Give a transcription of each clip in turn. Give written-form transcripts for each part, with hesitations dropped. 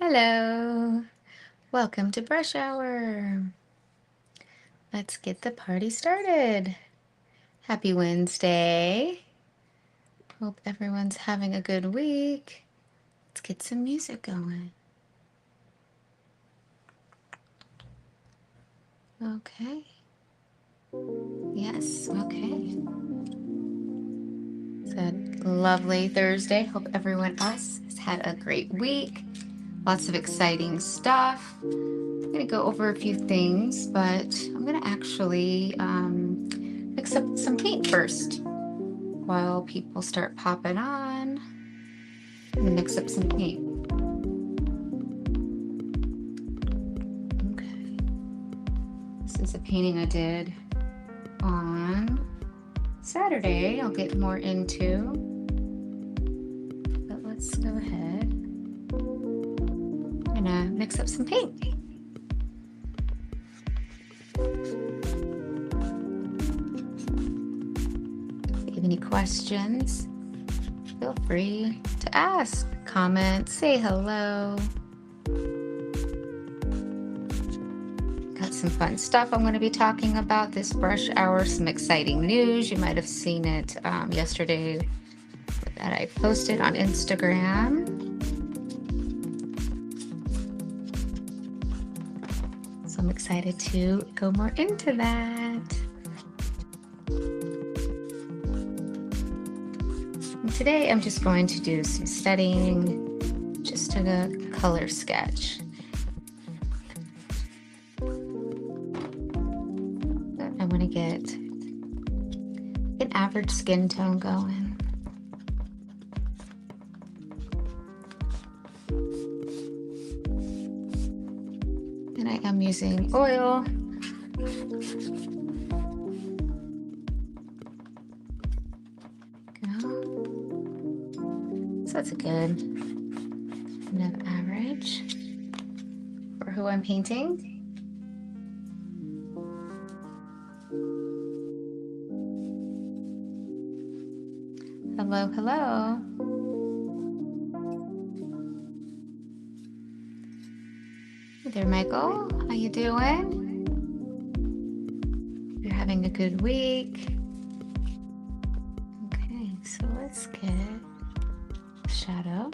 Hello, welcome to Brush Hour. Let's get the party started. Happy Wednesday. Hope everyone's having a good week. Let's get some music going. Okay. Yes, okay. It's a lovely Thursday. Hope everyone else has had a great week. Lots of exciting stuff. I'm going to go over a few things, but I'm going to actually mix up some paint first while people start popping on. I'm going to mix up some paint. Okay. This is a painting I did on Saturday. I'll get more into, but let's go ahead. I'm going to mix up some paint. Any questions, feel free to ask, comment, say hello. Got some fun stuff I'm going to be talking about this brush hour, some exciting news. You might have seen it yesterday that I posted on Instagram. So I'm excited to go more into that. Today I'm just going to do some studying, just a color sketch. I want to get an average skin tone going. And I am using oil. That's a good enough average for who I'm painting. Hello, hello. Hey there, Michael. How you doing? You're having a good week. Okay, so let's get shadow.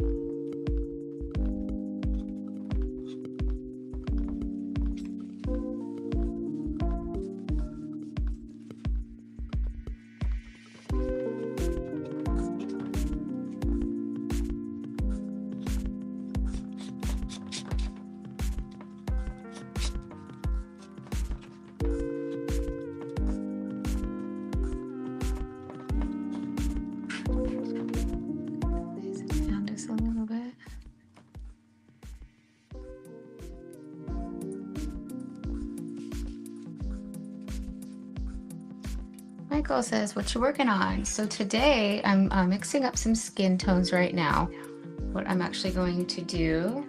Michael says, what you working on? So today I'm mixing up some skin tones right now. What I'm actually going to do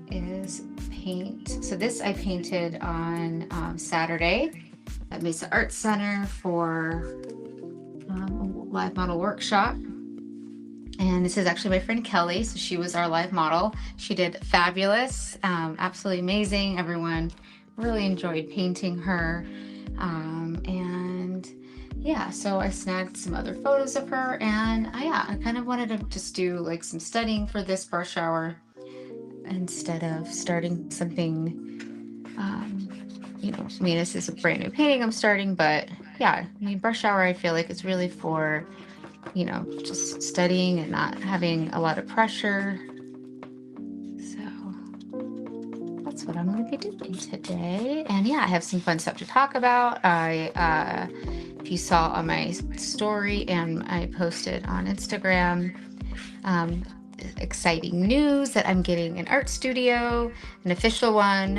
is paint. So this I painted on Saturday at Mesa Art Center for a live model workshop. And this is actually my friend Kelly. So she was our live model. She did fabulous, absolutely amazing. Everyone really enjoyed painting her. And yeah, so I snagged some other photos of her, and I kind of wanted to just do like some studying for this brush hour instead of starting something, you know, I mean, this is a brand new painting I'm starting, but yeah, I mean, brush hour, I feel like it's really for, you know, just studying and not having a lot of pressure. So that's what I'm going to be doing today. And yeah, I have some fun stuff to talk about. If you saw on my story and I posted on Instagram, exciting news that I'm getting an art studio, an official one,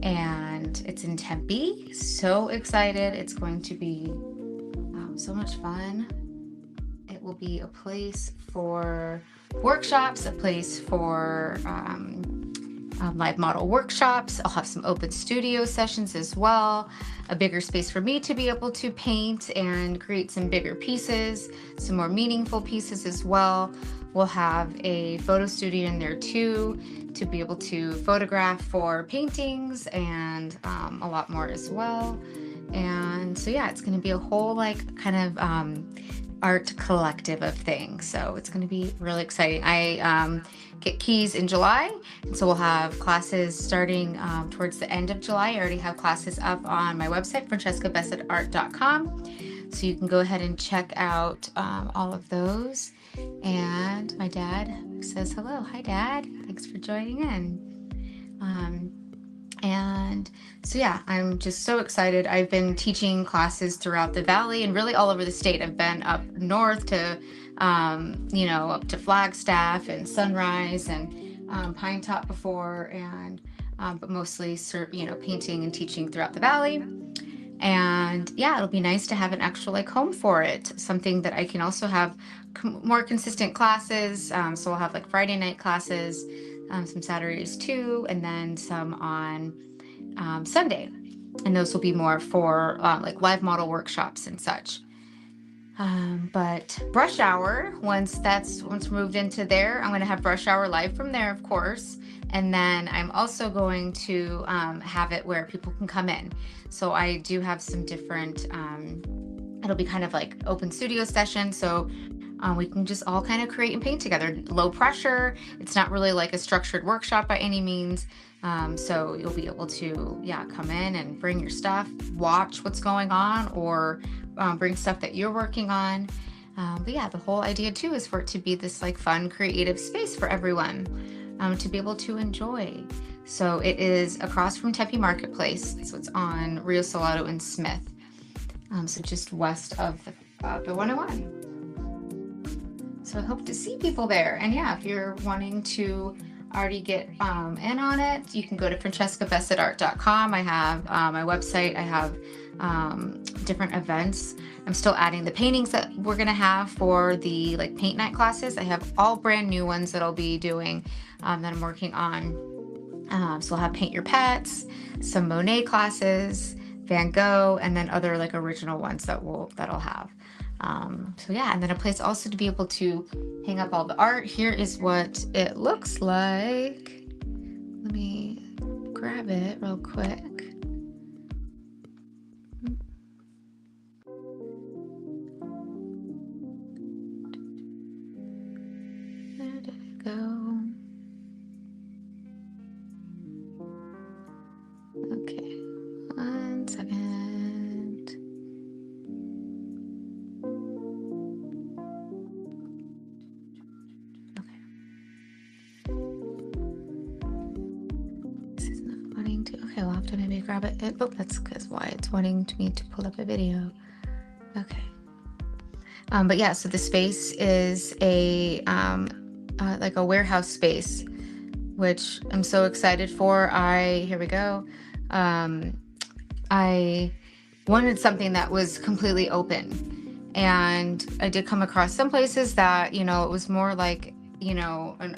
and it's in Tempe. So excited. It's going to be so much fun. It will be a place for workshops, a place for live model workshops. I'll have some open studio sessions as well, a bigger space for me to be able to paint and create some bigger pieces, some more meaningful pieces as well We'll have a photo studio in there too, to be able to photograph for paintings and a lot more as well. And so yeah, it's going to be a whole like kind of art collective of things. So it's going to be really exciting. I get keys in July, and so we'll have classes starting towards the end of July. I already have classes up on my website, francescabessettart.com. So you can go ahead and check out all of those. And my dad says hello. Hi, Dad. Thanks for joining in. And so, yeah, I'm just so excited. I've been teaching classes throughout the valley and really all over the state. I've been up north to, up to Flagstaff and Sunrise and Pine Top before, and but mostly, painting and teaching throughout the valley. And yeah, it'll be nice to have an actual like home for it, something that I can also have more consistent classes. So we'll have like Friday night classes, some Saturdays too, and then some on Sunday. And those will be more for like live model workshops and such. But Brush Hour, once moved into there, I'm going to have Brush Hour live from there, of course. And then I'm also going to have it where people can come in. So I do have some different, it'll be kind of like open studio session. So we can just all kind of create and paint together. Low pressure. It's not really like a structured workshop by any means. So you'll be able to, come in and bring your stuff, watch what's going on, or bring stuff that you're working on. But yeah, the whole idea too is for it to be this like fun, creative space for everyone to be able to enjoy. So it is across from Tempe Marketplace. So it's on Rio Salado and Smith. So just west of the 101. So I hope to see people there. And yeah, if you're wanting to already get in on it, you can go to francescabessettart.com. I have my website. I have different events. I'm still adding the paintings that we're gonna have for the like paint night classes. I have all brand new ones that I'll be doing that I'm working on. So I'll have Paint Your Pets, some Monet classes, Van Gogh, and then other like original ones that I'll have. So yeah, and then a place also to be able to hang up all the art. Here is what it looks like. Let me grab it real quick. Where did it go? Okay, 1 second. Okay. This is not wanting to. Okay, we'll have to maybe grab it. Oh, that's because why it's wanting me to pull up a video. Okay. But yeah, so the space is a like a warehouse space, which I'm so excited for. Here we go. I wanted something that was completely open, and I did come across some places that, it was more like, an,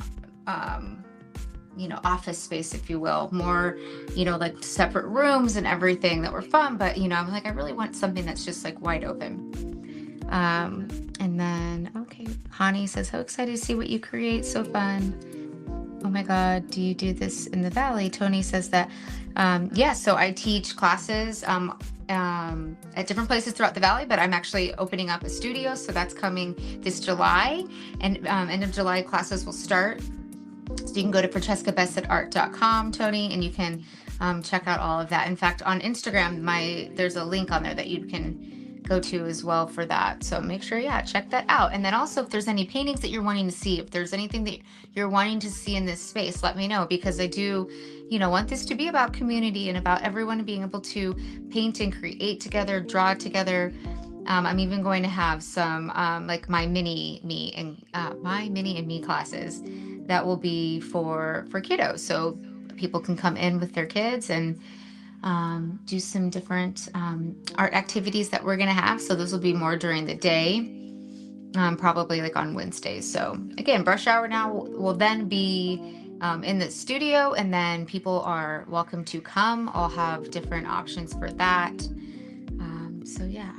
office space, if you will, more, like separate rooms and everything that were fun. But, I'm like, I really want something that's just like wide open. And then, okay, Hani says, how excited to see what you create. So fun. Oh my God, do you do this in the Valley? Tony says that, yeah, so I teach classes at different places throughout the Valley, but I'm actually opening up a studio. So that's coming this July, and end of July classes will start. So you can go to francescabessettart.com, Tony, and you can check out all of that. In fact, on Instagram, there's a link on there that you can go to as well for that. So make sure, check that out. And then also, if there's any paintings that you're wanting to see, if there's anything that you're wanting to see in this space, let me know, because I do, want this to be about community and about everyone being able to paint and create together, draw together. I'm even going to have some like my mini and me classes that will be for kiddos, so people can come in with their kids and do some different art activities that we're going to have. So those will be more during the day, probably like on Wednesdays. So again, Brush Hour now will then be in the studio, and then people are welcome to come. I'll have different options for that. So yeah.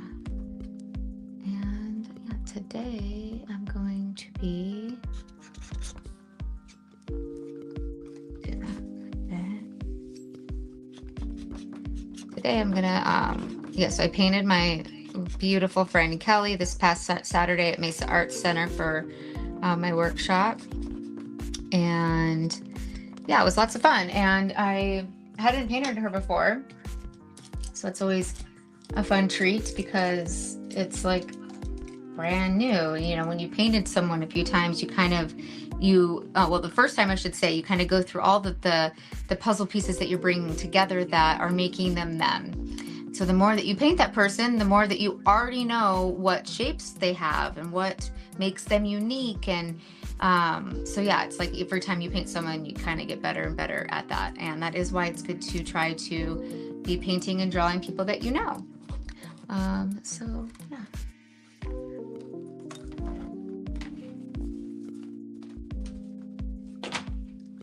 And today I'm going to be today I'm gonna, yes, I painted my beautiful friend Kelly this past Saturday at Mesa Arts Center for my workshop. And yeah, it was lots of fun. And I hadn't painted her before. So it's always a fun treat because it's like brand new. You know, when you painted someone a few times, you kind of, well, the first time I should say, you kind of go through all the puzzle pieces that you're bringing together that are making them them. So the more that you paint that person, the more that you already know what shapes they have and what makes them unique. And so yeah, it's like every time you paint someone, you kind of get better and better at that. And that is why it's good to try to be painting and drawing people that you know. So yeah.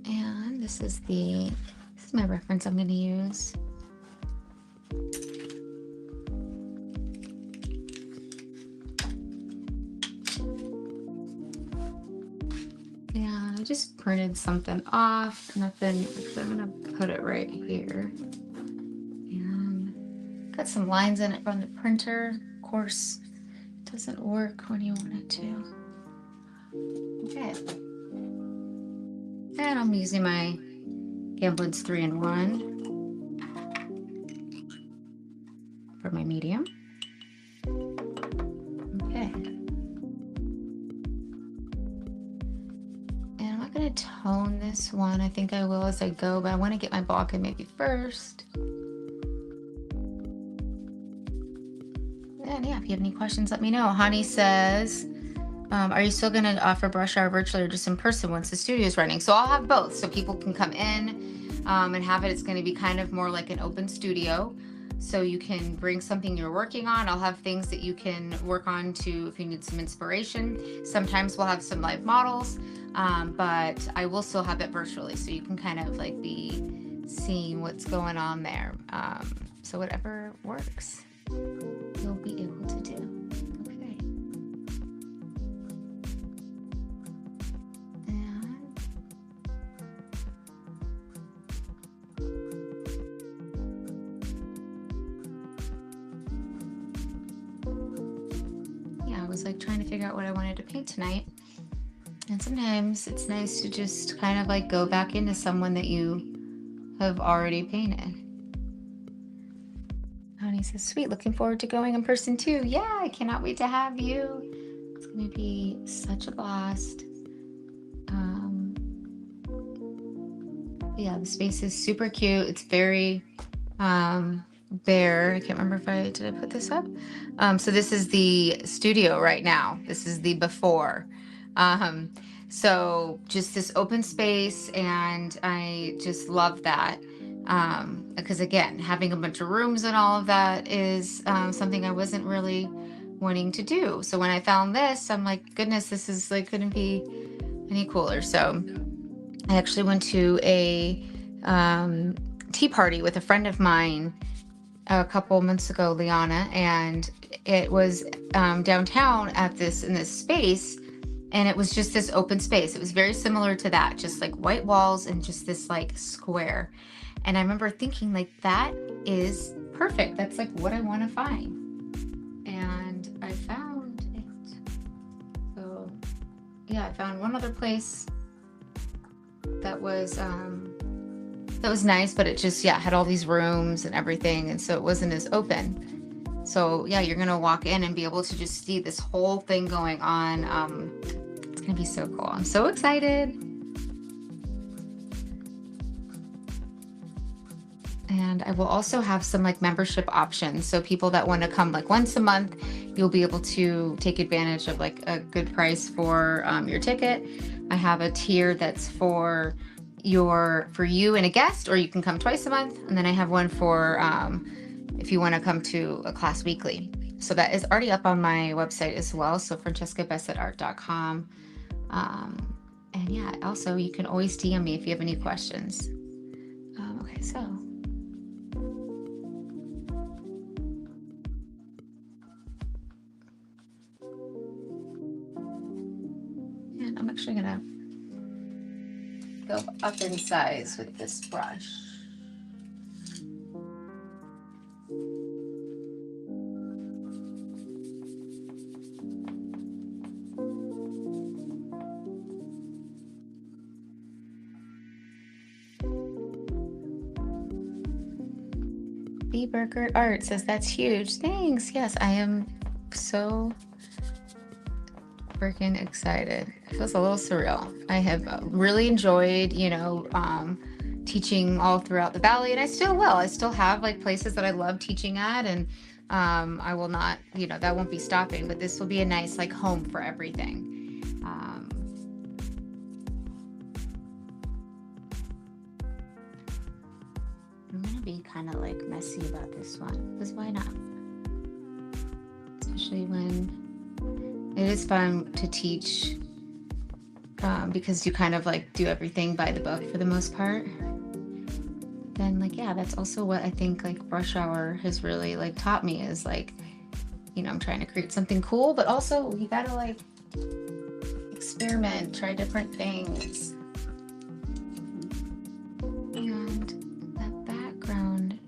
And this is my reference I'm going to use. Yeah, I just printed something off. Nothing. I'm going to put it right here. And got some lines in it from the printer. Of course, it doesn't work when you want it to. Okay. And I'm using my Gamblins 3-in-1 for my medium. Okay. And I'm not going to tone this one. I think I will as I go, but I want to get my Balkan maybe first. And yeah, if you have any questions, let me know. Honey says, are you still going to offer brush hour virtually or just in person once the studio is running? So I'll have both, so people can come in and have it. It's going to be kind of more like an open studio, so you can bring something you're working on. I'll have things that you can work on to if you need some inspiration. Sometimes we'll have some live models, but I will still have it virtually, so you can kind of like be seeing what's going on there. So whatever works, you'll be able to do. Was like trying to figure out what I wanted to paint tonight, and sometimes it's nice to just kind of like go back into someone that you have already painted. Honey says, sweet, looking forward to going in person too. Yeah, I cannot wait to have you. It's gonna be such a blast. Yeah, the space is super cute. It's very bare. I can't remember if did I put this up? So this is the studio right now. This is the before. So just this open space, and I just love that. Because again, having a bunch of rooms and all of that is something I wasn't really wanting to do. So when I found this, I'm like, goodness, this is like couldn't be any cooler. So I actually went to a tea party with a friend of mine a couple months ago, Liana, and it was downtown in this space, and it was just this open space. It was very similar to that, just like white walls and just this like square. And I remember thinking like, that is perfect. That's like what I want to find. And I found it. So yeah, I found one other place that was nice, but it just, yeah, had all these rooms and everything, and so it wasn't as open. So yeah, you're gonna walk in and be able to just see this whole thing going on. It's gonna be so cool. I'm so excited. And I will also have some like membership options, so people that want to come like once a month, you'll be able to take advantage of like a good price for your ticket. I have a tier that's for you and a guest, or you can come twice a month. And then I have one for if you want to come to a class weekly. So that is already up on my website as well. So francescabessettart.com. And yeah, also you can always DM me if you have any questions. Okay, so. And I'm actually gonna go up in size with this brush. B. Burkert Art says that's huge. Thanks. Yes, I am so freaking excited. It feels a little surreal. I have really enjoyed, teaching all throughout the valley, and I still will. I still have like places that I love teaching at, and I will not, that won't be stopping. But this will be a nice like home for everything. I'm gonna be kind of like messy about this one, because why not? Especially when it is fun to teach, because you kind of like do everything by the book for the most part. Then like, yeah, that's also what I think like Brush Hour has really like taught me is like, I'm trying to create something cool, but also you gotta like experiment, try different things. And that background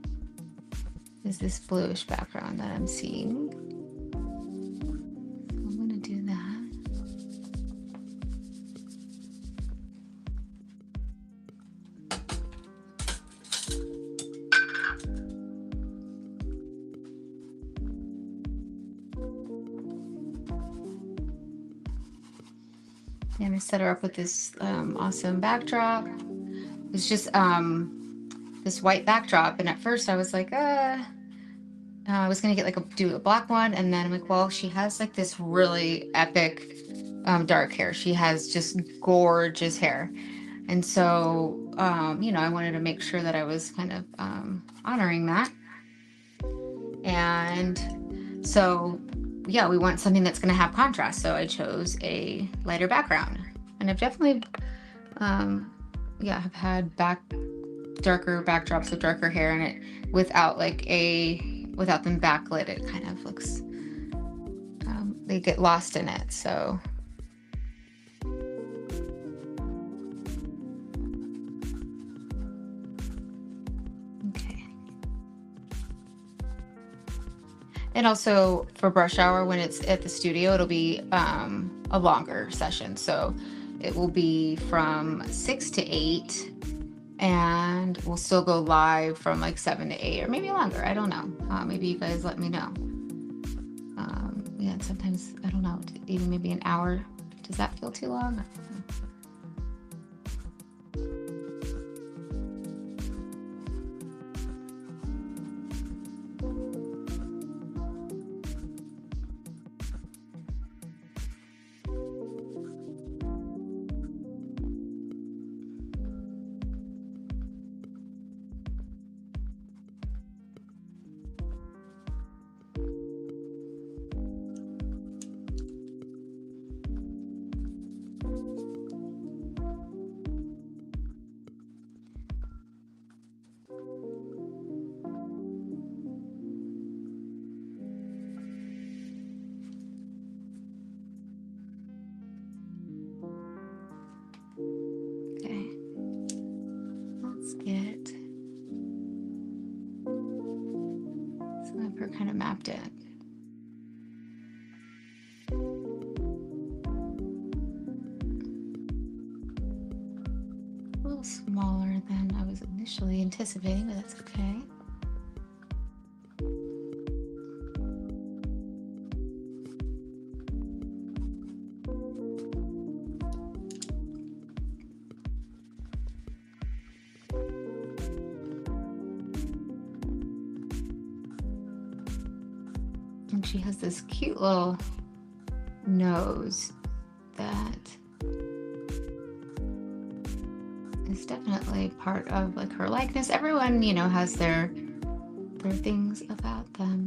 is this bluish background that I'm seeing. I'm gonna do that. And I set her up with this awesome backdrop. It's just this white backdrop, and at first I was like, I was gonna get like do a black one, and then I'm like, well, she has like this really epic dark hair. She has just gorgeous hair, and so I wanted to make sure that I was kind of honoring that. And so yeah, we want something that's going to have contrast, so I chose a lighter background. And I've definitely have had darker backdrops with darker hair in it without them backlit. It kind of looks they get lost in it. So okay. And also for Brush Hour, when it's at the studio, it'll be a longer session. So it will be from 6 to 8, and we'll still go live from like 7 to 8, or maybe longer. I don't know. Maybe you guys let me know. Yeah, sometimes, I don't know, even maybe an hour. Does that feel too long? Okay, let's get some of her kind of mapped in. A little smaller than I was initially anticipating, but that's okay. And she has this cute little nose that is definitely part of like her likeness. Everyone, has their things about them.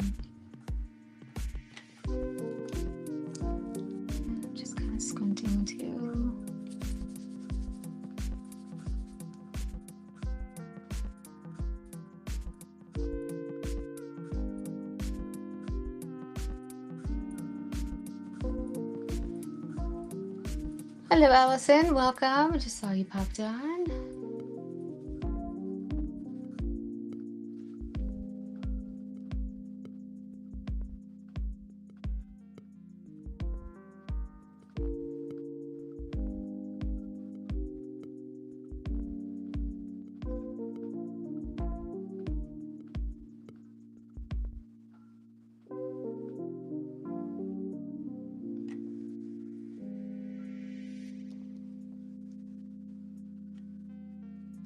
Just kind of squinting too. Hello, Allison. Welcome. I just saw you popped on.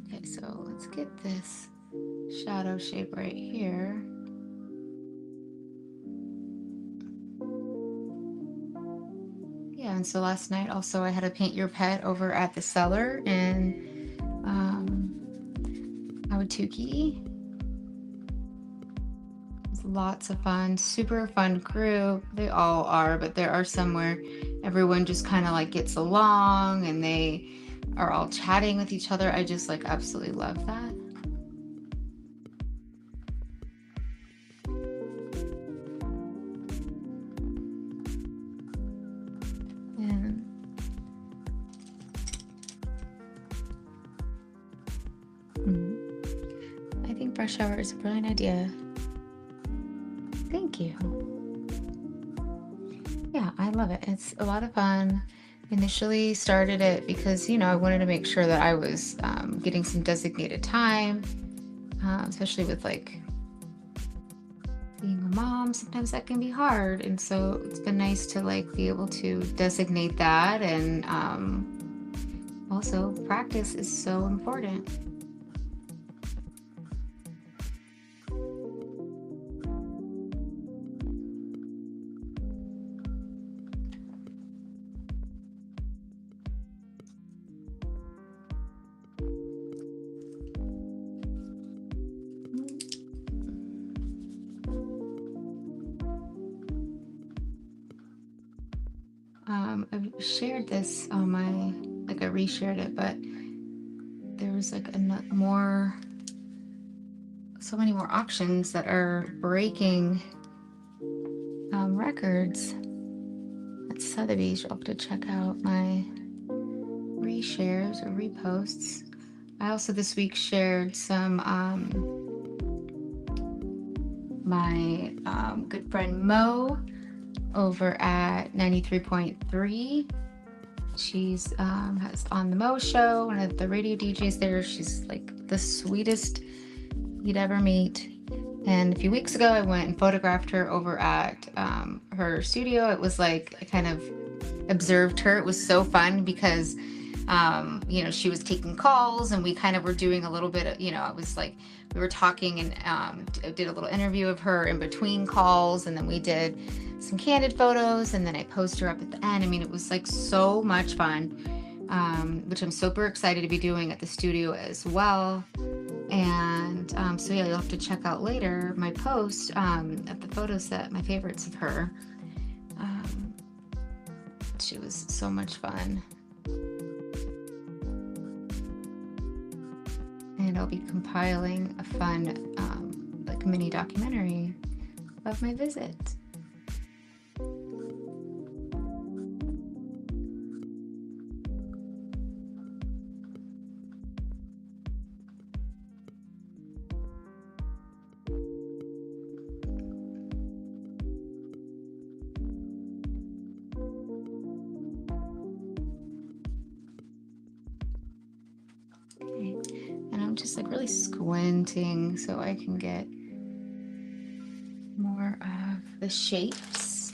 Okay, so let's get this shadow shape right here. Yeah, and so last night also I had a Paint Your Pet over at the Cellar in Ahwatukee. It was lots of fun, super fun group. They all are, but there are some where everyone just kind of like gets along and they are all chatting with each other. I just like absolutely love that. And I think brush shower is a brilliant idea. Thank you. Yeah, I love it. It's a lot of fun. Initially started it because, you know, I wanted to make sure that I was getting some designated time, especially with like being a mom. Sometimes that can be hard. And so it's been nice to like be able to designate that. And also practice is so important. I've shared this on my, like I reshared it, but there was like so many more auctions that are breaking records at Sotheby's. You'll have to check out my reshares or reposts. I also this week shared some my good friend Mo over at 93.3. She's has on the Mo show, one of the radio DJs there. She's like the sweetest you'd ever meet. And a few weeks ago, I went and photographed her over at her studio. It was like I kind of observed her. It was so fun because, you know, she was taking calls and we kind of were doing a little bit of, you know, it was like we were talking and did a little interview of her in between calls. And then we did some candid photos and then I posted her up at the end. I mean, it was like so much fun, which I'm super excited to be doing at the studio as well. And so yeah, you'll have to check out later my post of the photos that my favorites of her. She was so much fun. And I'll be compiling a fun like mini documentary of my visit. I'm just like really squinting so I can get more of the shapes.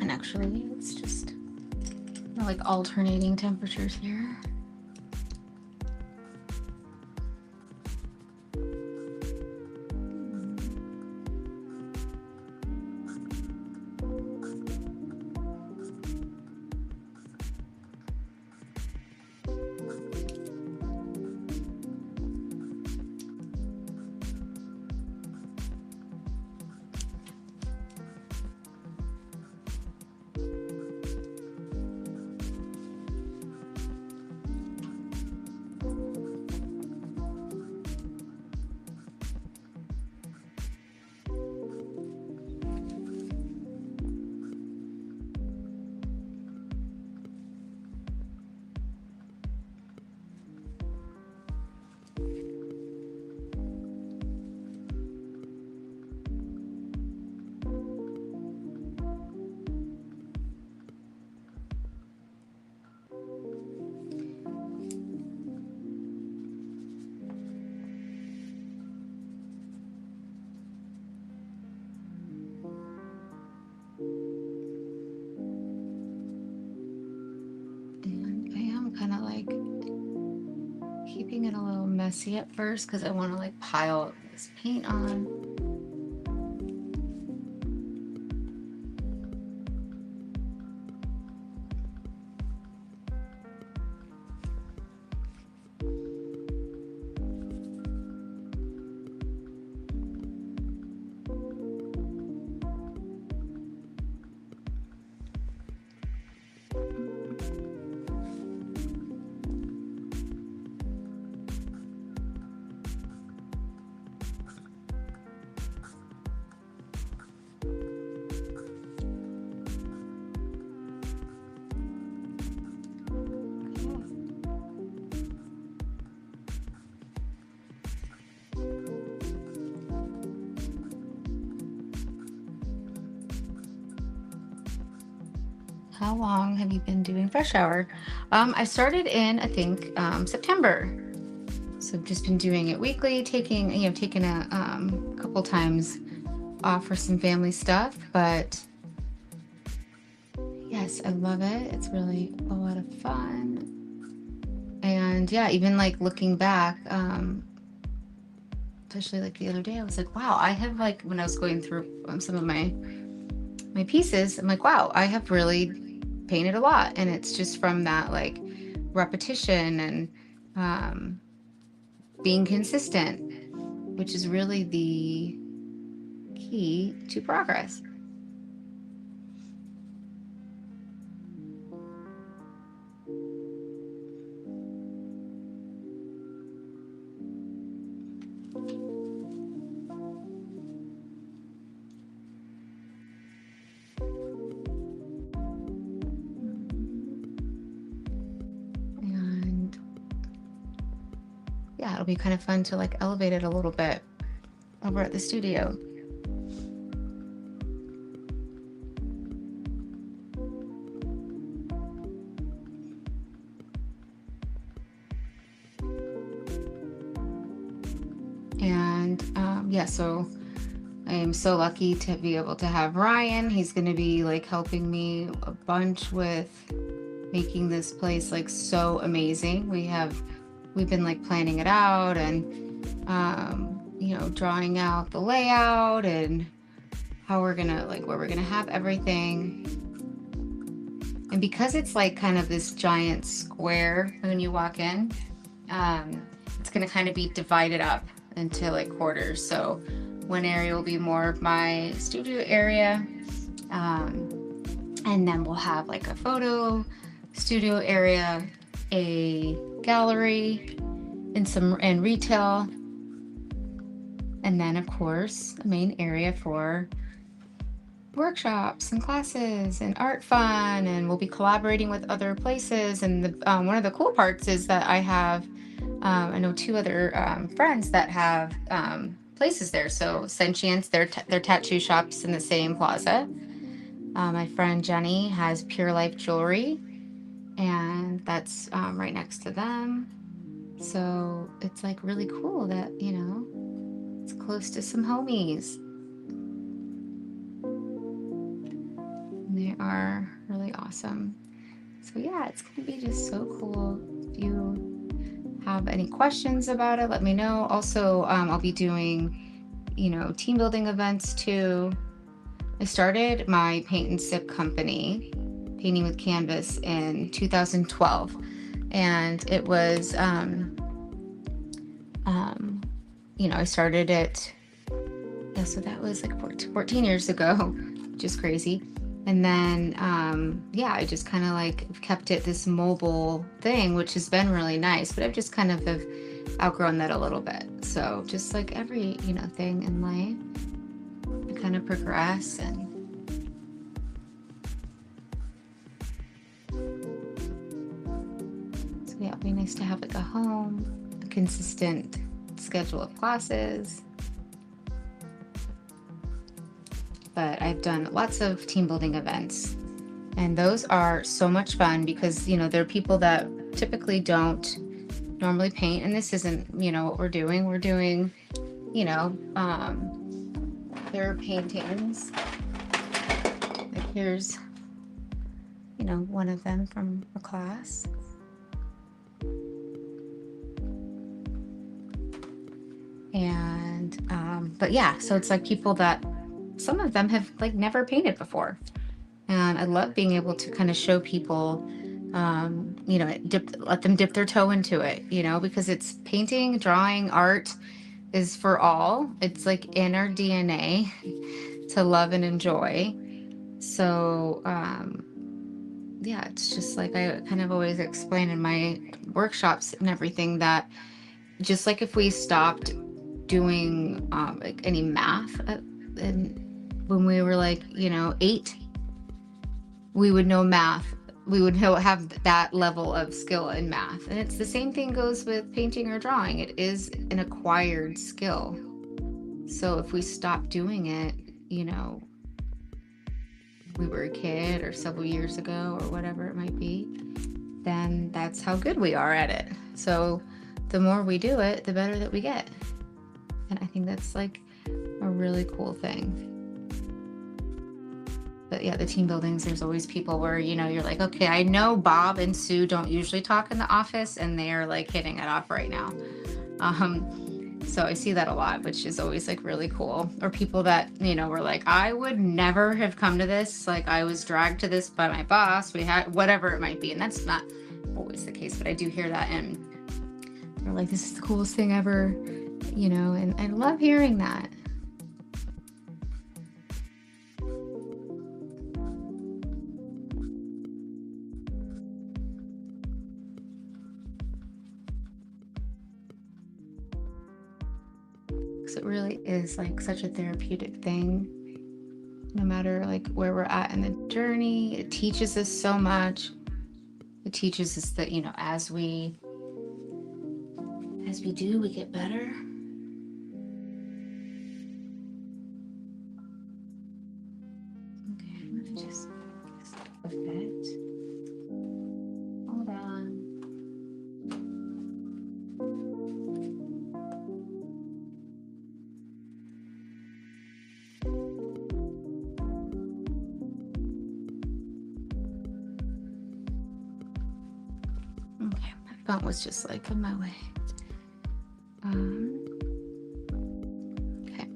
And actually, it's just like alternating temperatures here. messy at first because I want to like pile this paint on. How long have you been doing Fresh Hour? I started in, I think, September. So I've just been doing it weekly, taking a couple times off for some family stuff. But yes, I love it. It's really a lot of fun. And yeah, even like looking back, especially like the other day, I was like, wow, I have like, when I was going through some of my pieces, I'm like, wow, I have really painted a lot. And it's just from that like repetition and being consistent, which is really the key to progress. And yeah, it'll be kind of fun to like elevate it a little bit over at the studio. And yeah, so I am so lucky to be able to have Ryan. He's going to be like helping me a bunch with making this place like so amazing. We've been like planning it out and you know, drawing out the layout and how we're gonna like where we're gonna have everything. And because it's like kind of this giant square when you walk in, it's gonna kind of be divided up into like quarters. So one area will be more of my studio area, and then we'll have like a photo studio area, a gallery, and retail, and then of course a main area for workshops and classes and art fun, and we'll be collaborating with other places. And one of the cool parts is that I know two other friends that have places there. So Sentience, their tattoo shops in the same plaza. My friend Jenny has Pure Life Jewelry, and that's right next to them. So it's like really cool that, you know, it's close to some homies. They are really awesome. So yeah, it's gonna be just so cool. If you have any questions about it, let me know. Also, I'll be doing, you know, team building events too. I started my paint and sip company, Painting with Canvas, in 2012, and it was, you know, I started it. Yeah, so that was like 14 years ago, which is crazy. And then, yeah, I just kind of like kept it this mobile thing, which has been really nice, but I've just kind of have outgrown that a little bit. So just like every, you know, thing in life, I kind of progress. And so yeah, it'd be nice to have like a home, a consistent schedule of classes. But I've done lots of team building events, and those are so much fun because, you know, there are people that typically don't normally paint, and this isn't, you know, what we're doing. We're doing, you know, there are paintings. Like here's, you know, one of them from a class. And but yeah, so it's like people that some of them have like never painted before, and I love being able to kind of show people, you know, let them dip their toe into it, you know, because it's painting, drawing, art is for all. It's like in our DNA to love and enjoy. So yeah, it's just like I kind of always explain in my workshops and everything that just like if we stopped doing like any math and when we were like, you know, 8, we would know math. We would have that level of skill in math. And it's the same thing goes with painting or drawing. It is an acquired skill. So if we stop doing it, you know, we were a kid or several years ago or whatever it might be, then that's how good we are at it. So the more we do it, the better that we get. And I think that's like a really cool thing. But yeah, the team buildings, there's always people where, you know, you're like, okay, I know Bob and Sue don't usually talk in the office and they are like hitting it off right now. So I see that a lot, which is always like really cool. Or people that, you know, were like, I would never have come to this. Like I was dragged to this by my boss. We had whatever it might be. And that's not always the case, but I do hear that. And they're like, this is the coolest thing ever, you know, and I love hearing that. It really is like such a therapeutic thing, no matter like where we're at in the journey. It teaches us so much. It teaches us that, you know, as we do, we get better. Okay, I'm gonna just a bit. Hold on. Okay, my phone was just like in my way. Okay,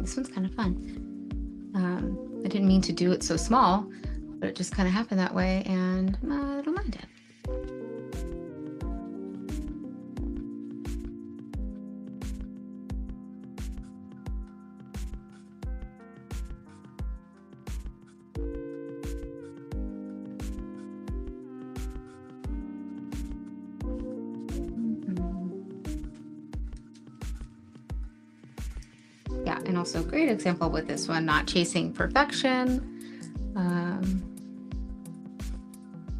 this one's kind of fun. I didn't mean to do it so small, but it just kind of happened that way, and I don't mind it. Yeah, and also great example with this one, not chasing perfection.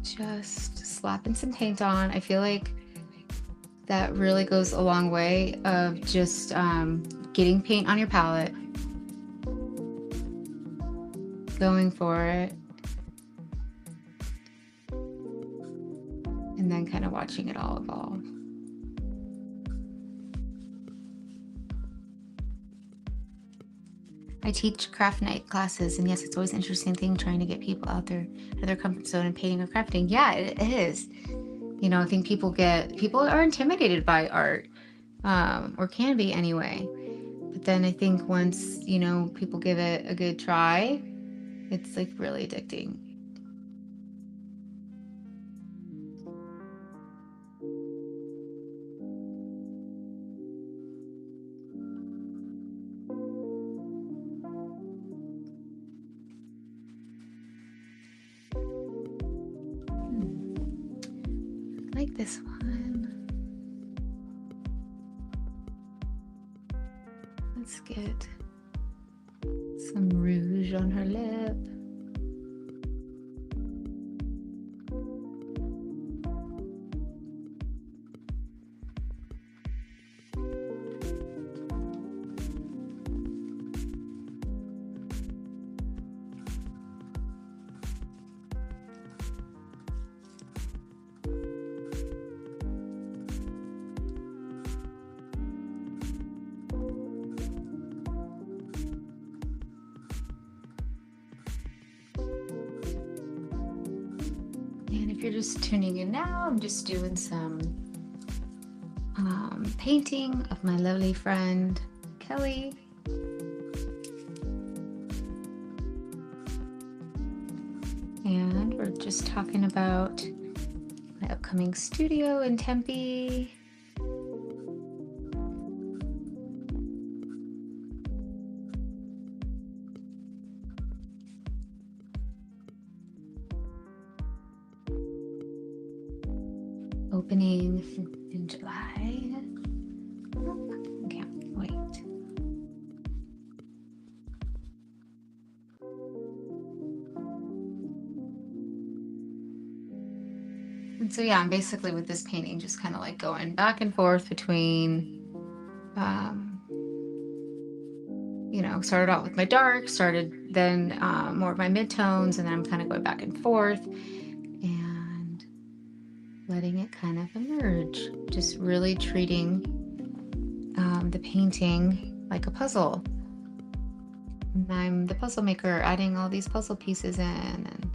Just slapping some paint on. I feel like that really goes a long way of just getting paint on your palette, going for it, and then kind of watching it all evolve. I teach craft night classes, and yes, it's always an interesting thing trying to get people out there of their comfort zone in painting or crafting. Yeah, it is. You know, I think people are intimidated by art, or can be anyway. But then I think once, you know, people give it a good try, it's like really addicting. I like this one. Let's get some rouge on her lip. And if you're just tuning in now, I'm just doing some painting of my lovely friend Kelly. And we're just talking about my upcoming studio in Tempe. Opening in July. I can't wait. And so yeah, I'm basically with this painting just kind of like going back and forth between, you know, started out with my dark, started then more of my midtones, and then I'm kind of going back and forth and letting it kind of emerge. Just really treating the painting like a puzzle. And I'm the puzzle maker, adding all these puzzle pieces in, and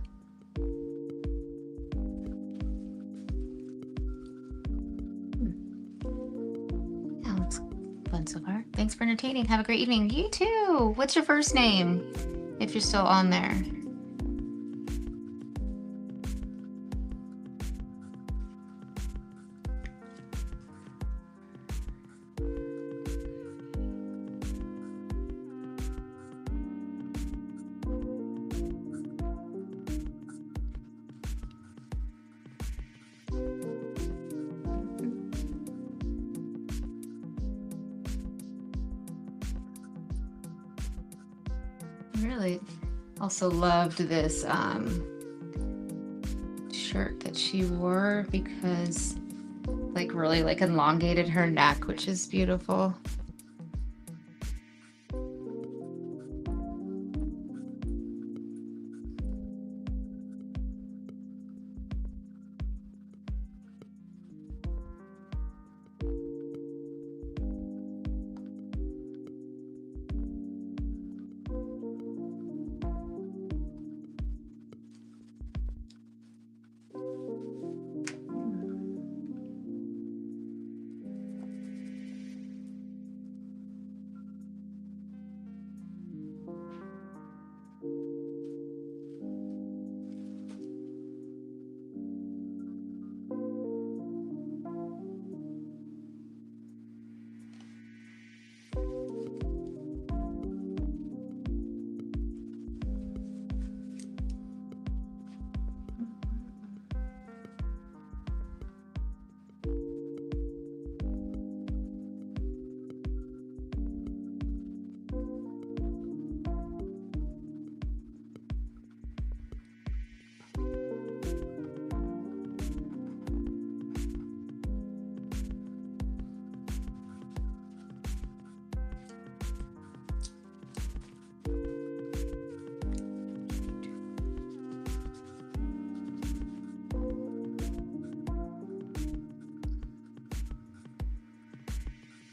yeah, looks fun so far. Thanks for entertaining. Have a great evening. You too. What's your first name, if you're still on there? Really also loved this shirt that she wore because like really like elongated her neck, which is beautiful.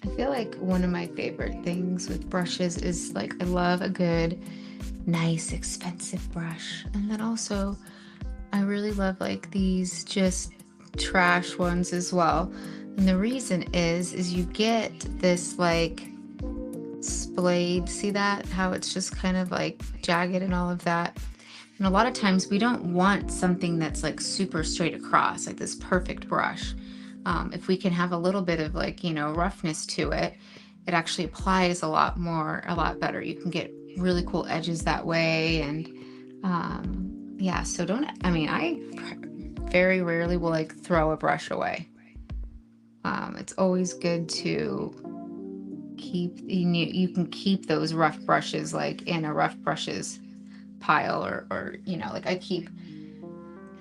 I feel like one of my favorite things with brushes is like I love a good, nice, expensive brush. And then also I really love like these just trash ones as well. And the reason is you get this like splayed, see that? How it's just kind of like jagged and all of that. And a lot of times we don't want something that's like super straight across, like this perfect brush. If we can have a little bit of like, you know, roughness to it, it actually applies a lot more, a lot better. You can get really cool edges that way. And yeah, so I very rarely will like throw a brush away. It's always good to keep, you can keep those rough brushes like in a rough brushes pile, or you know, like I keep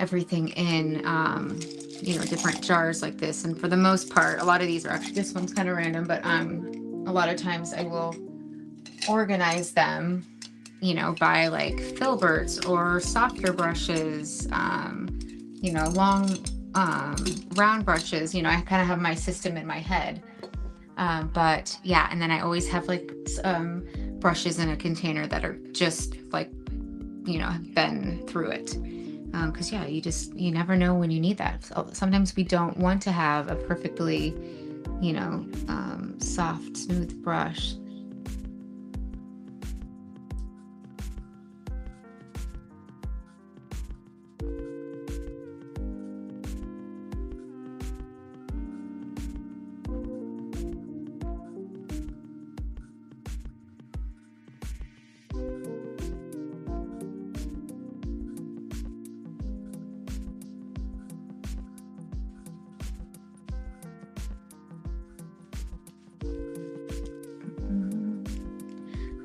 everything in you know, different jars like this. And for the most part, a lot of these are actually, this one's kind of random, but a lot of times I will organize them, you know, by like filberts or softer brushes, you know, long round brushes. You know, I kind of have my system in my head. But yeah, and then I always have like brushes in a container that are just like, you know, have been through it. Because yeah, you never know when you need that. So sometimes we don't want to have a perfectly you know, soft, smooth brush.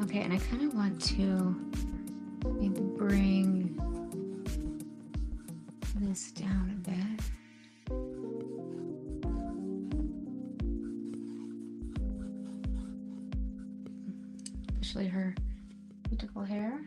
Okay, and I kind of want to maybe bring this down a bit. Especially her beautiful hair.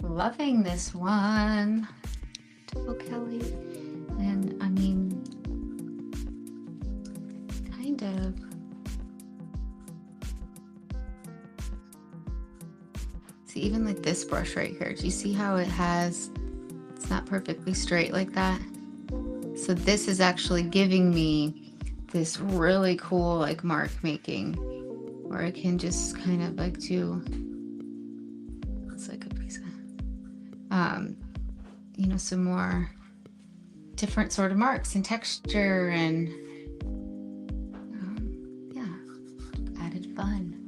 Loving this one. Beautiful Kelly. And I mean, kind of see, even like this brush right here, do you see how it has, it's not perfectly straight like that? So this is actually giving me this really cool like mark making where I can just kind of like do, it's like a piece of, you know, some more different sort of marks and texture and yeah, added fun.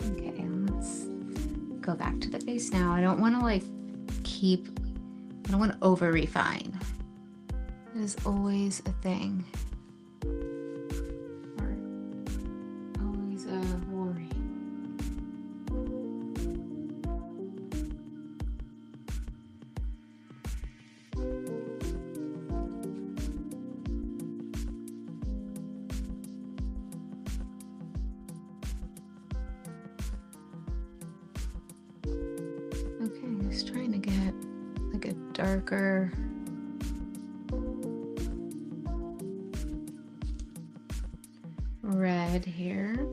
Okay, let's go back to the face now. I don't want to like I don't want to over refine. It is always a thing. Or always a worry. Okay, just trying to get like a darker red here.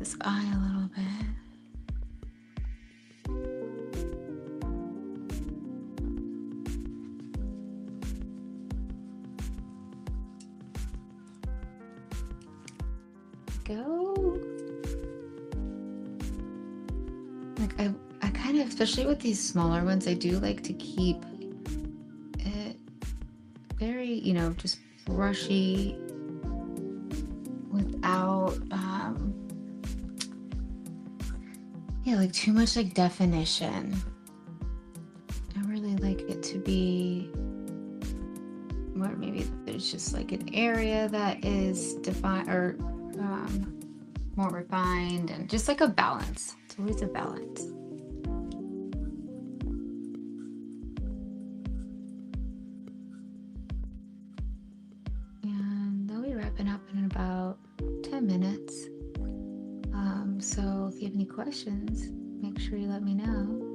this eye a little bit. Go. Like I kind of, especially with these smaller ones, I do like to keep it very, you know, just brushy without yeah, like too much like definition. I really like it to be more, maybe there's just like an area that is defined or more refined, and just like a balance. It's always a balance. And they'll be wrapping up in about 10 minutes. So if you have any questions, make sure you let me know.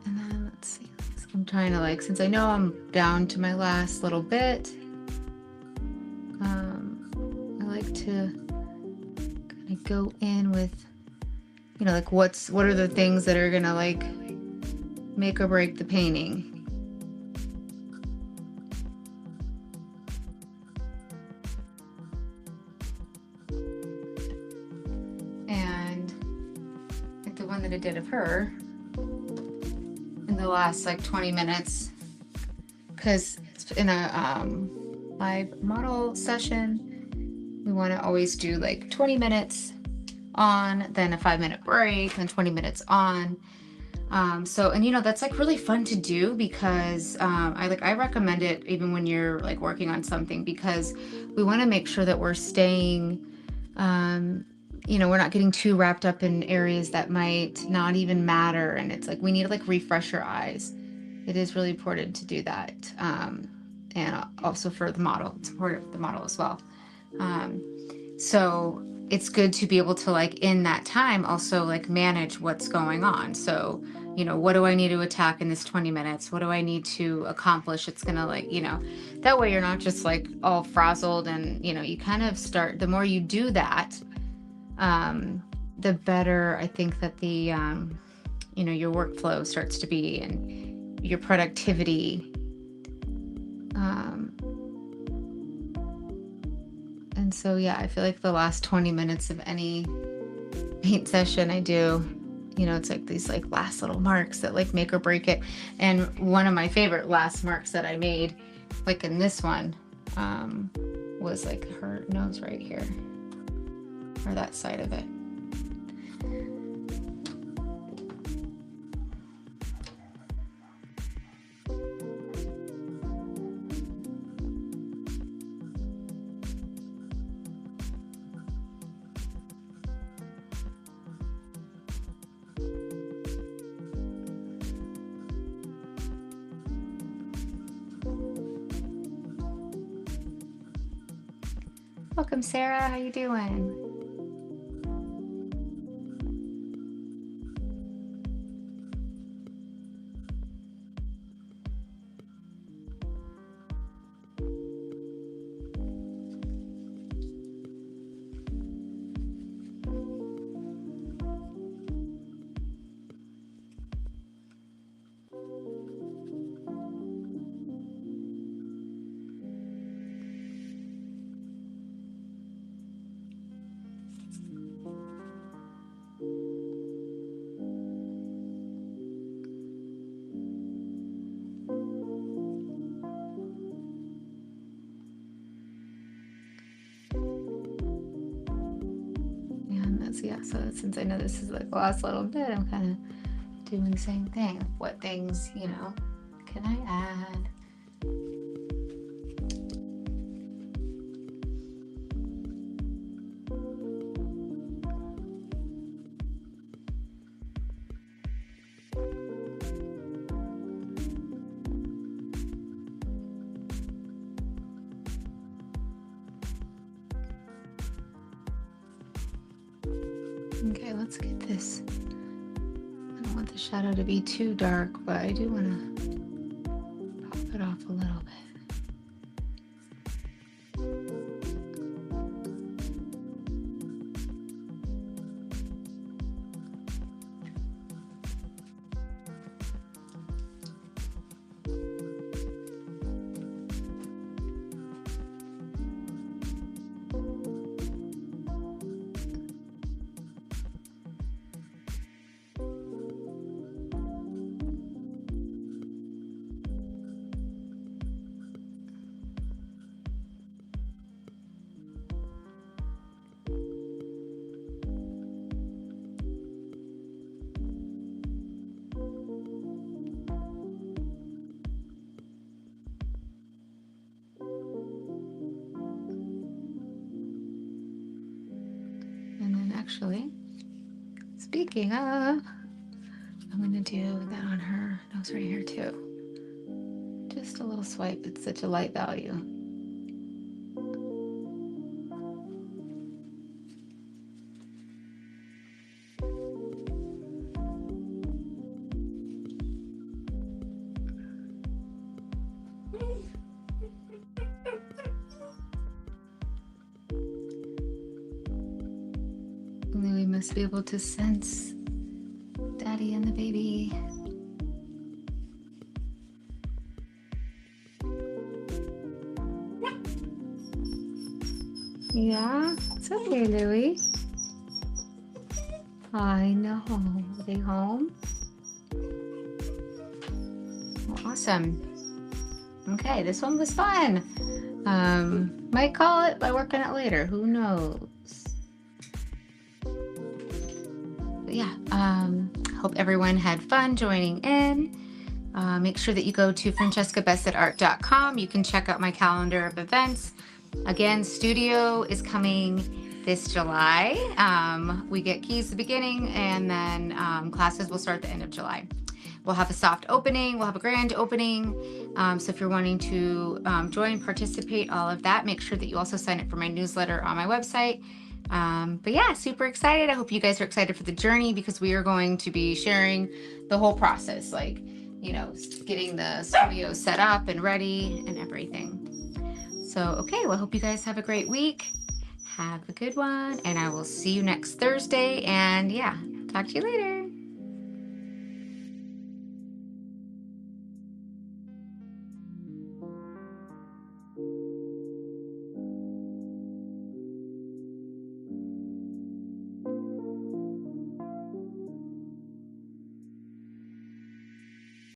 And then let's see, I'm trying to, like, since I know I'm down to my last little bit, I like to kind of go in with, you know, like what are the things that are gonna like make or break the painting. And like the one that I did of her in the last like 20 minutes, because it's in a live model session, we want to always do like 20 minutes on, then a 5-minute break, then 20 minutes on. So, and you know, that's like really fun to do because I recommend it even when you're like working on something, because we want to make sure that we're staying, you know, we're not getting too wrapped up in areas that might not even matter. And it's like, we need to like refresh our eyes. It is really important to do that. And also for the model, it's important for the model as well. So it's good to be able to, like, in that time also like manage what's going on. So, you know, what do I need to attack in this 20 minutes? What do I need to accomplish? It's gonna, like, you know, that way you're not just like all frazzled, and, you know, you kind of start, the more you do that, the better I think that the, you know, your workflow starts to be, and your productivity. And so, yeah, I feel like the last 20 minutes of any paint session I do, you know, it's like these like last little marks that like make or break it. And one of my favorite last marks that I made, like in this one, was like her nose right here, or that side of it. Welcome, Sarah. How you doing? So yeah, so since I know this is like the last little bit, I'm kind of doing the same thing. What things, you know, can I add? Okay, let's get this. I don't want the shadow to be too dark, but I do want to pop it off a little bit. And then actually, speaking of, I'm going to do that on her nose right here too. Just a little swipe. It's such a light value. We must be able to sense Daddy and the baby. Yeah, it's okay, Louie. I know. Are they home? Well, awesome. Okay, this one was fun. Might call it by working it later. Who knows? But yeah, hope everyone had fun joining in. Make sure that you go to francescabessettart.com. You can check out my calendar of events. Again, studio is coming this July. We get keys at the beginning, and then classes will start at the end of July. We'll have a soft opening. We'll have a grand opening. So if you're wanting to join, participate, all of that, make sure that you also sign up for my newsletter on my website. But yeah, super excited. I hope you guys are excited for the journey, because we are going to be sharing the whole process, like, you know, getting the studio set up and ready and everything. So, okay, well, I hope you guys have a great week. Have a good one, and I will see you next Thursday. And yeah, talk to you later.